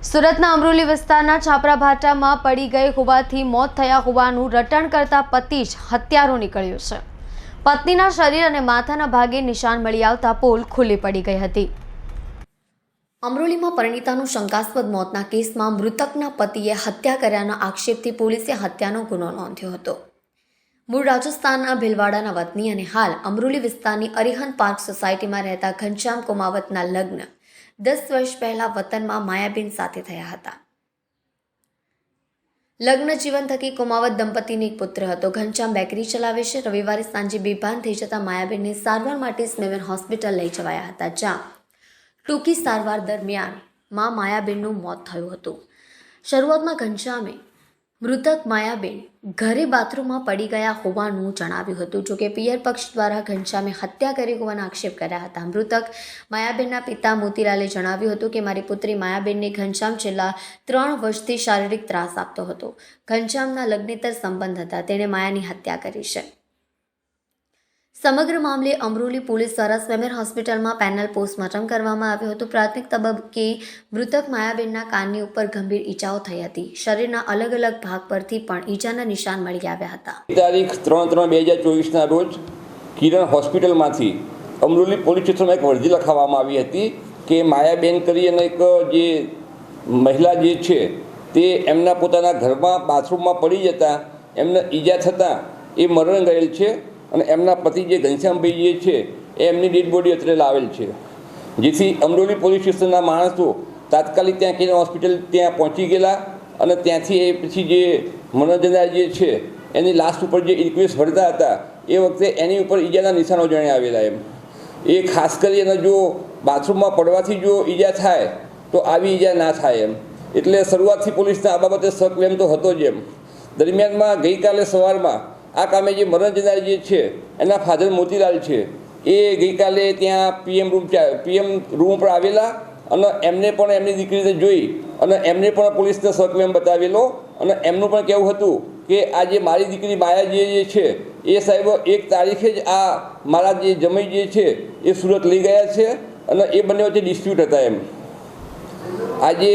સુરતના અમરોલી વિસ્તારના છાપરા ભાટામાં પડી ગઈ હોવાથી મોત થયા હોવાનું રટણ કરતા પતિ જ હત્યારો નીકળ્યો છે। પત્નીના શરીર અને માથાના ભાગે નિશાન મળી આવતા પોલ ખુલ્લી પડી ગઈ હતી। અમરોલીમાં પરિણીતાનું શંકાસ્પદ મોતના કેસમાં મૃતકના પતિએ હત્યા કર્યાના આક્ષેપથી પોલીસે હત્યાનો ગુનો નોંધ્યો હતો। મૂળ રાજસ્થાનના ભીલવાડાના વતની અને હાલ અમરોલી વિસ્તારની અરિહંત પાર્ક સોસાયટીમાં રહેતા ઘનશ્યામ કોમાવતના લગ્ન 10 વર્ષ પહેલા વતનમાં માયાબેન સાથે થયા હતા। લગ્ન જીવન થકી કોમાવત દંપતીને એક પુત્ર હતો। ઘનશ્યામ બેકરી ચલાવે છે। રવિવારે સાંજે બેભાન થઈ જતા માયાબેનને સારવાર માટે સ્મેમેર હોસ્પિટલ લઈ જવાયા હતા, જ્યાં ટૂંકી સારવાર દરમિયાન માયાબેનનું મોત થયું હતું। શરૂઆતમાં ઘનશ્યામે મૃતક માયાબેન ઘરે બાથરૂમમાં પડી ગયા હોવાનું જણાવ્યું હતું। જોકે પિયર પક્ષ દ્વારા ઘનશ્યામે હત્યા કરી હોવાના આક્ષેપ કર્યા હતા। મૃતક માયાબેનના પિતા મોતીલાલે જણાવ્યું હતું કે મારી પુત્રી માયાબેનને ઘનશ્યામ છેલ્લા 3 વર્ષથી શારીરિક ત્રાસ આપતો હતો। ઘનશ્યામના લગ્નેતર સંબંધ હતા, તેણે માયાની હત્યા કરી છે। સમગ્ર મામલે અમરોલી પોલીસ દ્વારા સ્મેમેર હોસ્પિટલમાં પેનલ પોસ્ટમોર્ટમ કરવામાં આવ્યું હતું। પ્રાથમિક તબક્કે મૃતક માયાબેનના કાનની ઉપર ગંભીર ઈજાઓ થઈ હતી। શરીરના અલગ અલગ ભાગ પરથી પણ ઈજાના નિશાન મળી આવ્યા હતા। તારીખ 3/3/2024ના રોજ કિરણ હોસ્પિટલમાંથી અમરોલી પોલીસ સ્ટેશનમાં એક અરજી લખાવવામાં આવી હતી કે માયાબેન કરી અને એક જે મહિલા જે છે તે એમના પોતાના ઘરમાં બાથરૂમમાં પડી જતા એમને ઈજા થતાં એ મરણ ગયેલ છે અને એમના પતિ જે ઘનશ્યામભાઈ જે છે એ એમની ડેડ બોડી અત્રે લાવેલ છે, જેથી અમરોલી પોલીસ સ્ટેશનના માણસો તાત્કાલિક ત્યાં કિરણ હોસ્પિટલ ત્યાં પહોંચી ગયેલા અને ત્યાંથી એ પછી જે મનોજના જે છે એની લાસ્ટ ઉપર જે રિક્વેસ્ટ ભરતા હતા એ વખતે એની ઉપર ઈજાના નિશાનો જણાવેલા એમ એ ખાસ કરીને જો બાથરૂમમાં પડવાથી જો ઈજા થાય તો આવી ઈજા ના થાય એમ એટલે શરૂઆતથી પોલીસને આ બાબતે શક એમ તો હતો જ એમ। દરમિયાનમાં ગઈકાલે સવારમાં આ કામે જે મરણ જનાર જે છે એના ફાધર મોતીલાલ છે એ ગઈકાલે ત્યાં પીએમ રૂમ પર આવેલા અને એમને પણ એમની દીકરીને જોઈ અને એમને પણ પોલીસને સક્લેમ બતાવેલો અને એમનું પણ કહેવું હતું કે આ જે મારી દીકરી માયા જે છે એ સાહેબ 1 તારીખે જ આ મારા જે જમાઈ જે છે એ સુરત લઈ ગયા છે અને એ બંને વચ્ચે ડિસ્પ્યુટ હતા એમ। આજે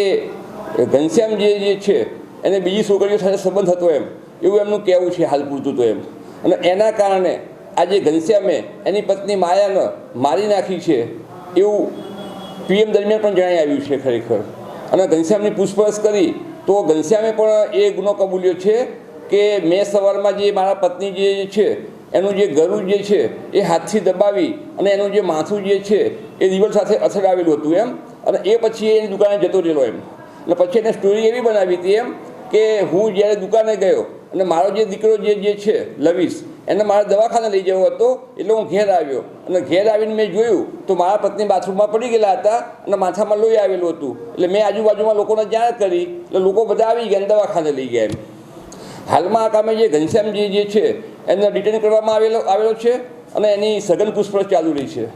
ઘનશ્યામ જે છે એને બીજી છોકરીઓ સાથે સંબંધ હતો એમ એવું એમનું કહેવું છે હાલ પૂરતું તો એમ, અને એના કારણે આજે ઘનશ્યામે એની પત્ની માયાને મારી નાખી છે એવું પીએમ દરમિયાન પણ જણાઈ આવ્યું છે ખરેખર। અને ઘનશ્યામની પૂછપરછ કરી તો ઘનશ્યામે પણ એ ગુનો કબૂલ્યો છે કે મેં સવારમાં જે મારા પત્ની જે છે એનું જે ગળું જે છે એ હાથથી દબાવી અને એનું જે માથું જે છે એ દિવાલ સાથે અથડાવેલું હતું એમ, અને એ પછી એની દુકાને જતો રહેલો એમ। અને પછી એને સ્ટોરી એવી બનાવી હતી એમ કે હું જ્યારે દુકાને ગયો અને મારો જે દીકરો જે છે લવીશ એને મારે દવાખાને લઈ જવો હતો એટલે હું ઘેર આવ્યો અને ઘેર આવીને મેં જોયું તો મારા પત્ની બાથરૂમમાં પડી ગયેલા હતા અને માથામાં લોહી આવેલું હતું એટલે મેં આજુબાજુમાં લોકોને જાણ કરી એટલે લોકો બધા આવી ગયા અને દવાખાને લઈ ગયા એમ। હાલમાં આ કામે જે ઘનશ્યામ જે છે એને ડિટેન કરવામાં આવેલો છે અને એની સઘન પૂછપરછ ચાલુ રહી છે।